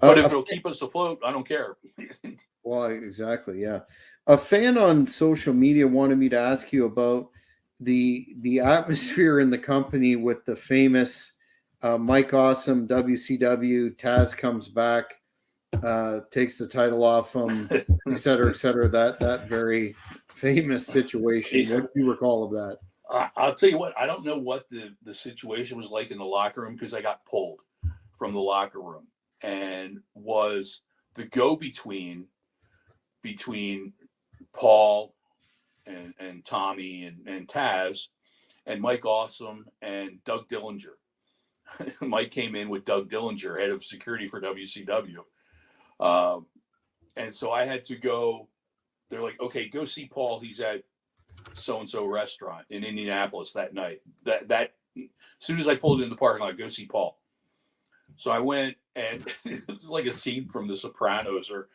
But A if it'll keep us afloat, I don't care. Well, exactly, yeah. A fan on social media wanted me to ask you about the atmosphere in the company with the famous Mike Awesome WCW. Taz comes back, takes the title off him, et cetera, et cetera. That very famous situation. What do you recall of that? I'll tell you what, I don't know what the situation was like in the locker room because I got pulled from the locker room and was the go between Paul and Tommy and Taz and Mike Awesome and Doug Dillinger. Mike came in with Doug Dillinger, head of security for WCW. And so I had to go. They're like, okay, go see Paul. He's at so and so restaurant in Indianapolis that night. That as soon as I pulled into the parking lot, go see Paul. So I went, and it was like a scene from The Sopranos or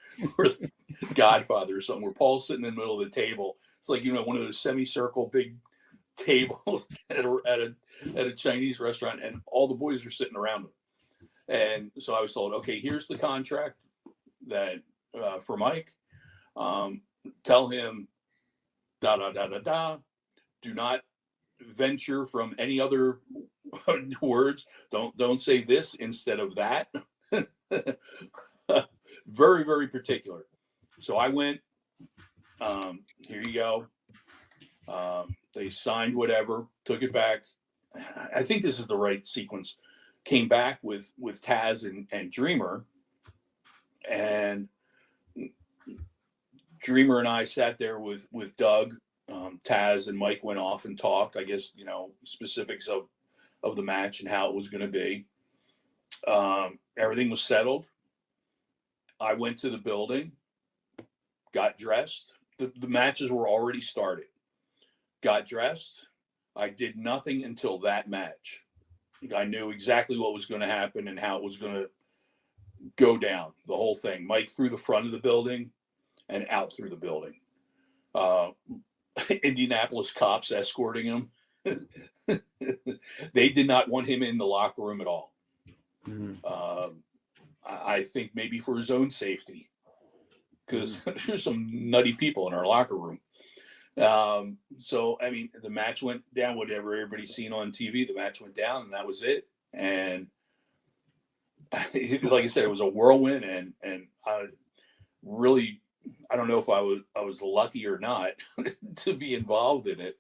Godfather or something, where Paul's sitting in the middle of the table. It's like, one of those semicircle big tables at a Chinese restaurant, and all the boys are sitting around him. And so I was told, okay, here's the contract that for Mike. Tell him da da da da da. Do not venture from any other words. Don't say this instead of that. Very, very particular. So I went, here you go. They signed whatever, took it back. I think this is the right sequence. Came back with Taz and Dreamer, and Dreamer and I sat there with Doug. Taz and Mike went off and talked, I guess, specifics of the match and how it was going to be. Everything was settled. I went to the building, got dressed. The matches were already started. Got dressed. I did nothing until that match. I knew exactly what was going to happen and how it was going to go down, the whole thing. Mike through the front of the building and out through the building. Indianapolis cops escorting him. They did not want him in the locker room at all. Mm-hmm. I think maybe for his own safety, because there's some nutty people in our locker room. So, I mean, the match went down, whatever everybody's seen on TV, the match went down, and that was it. And like I said, it was a whirlwind, and I really, I don't know if I was lucky or not to be involved in it,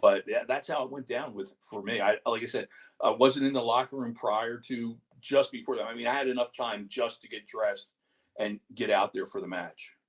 but that's how it went down for me. Like I said, I wasn't in the locker room prior to, just before that. I mean, I had enough time just to get dressed and get out there for the match.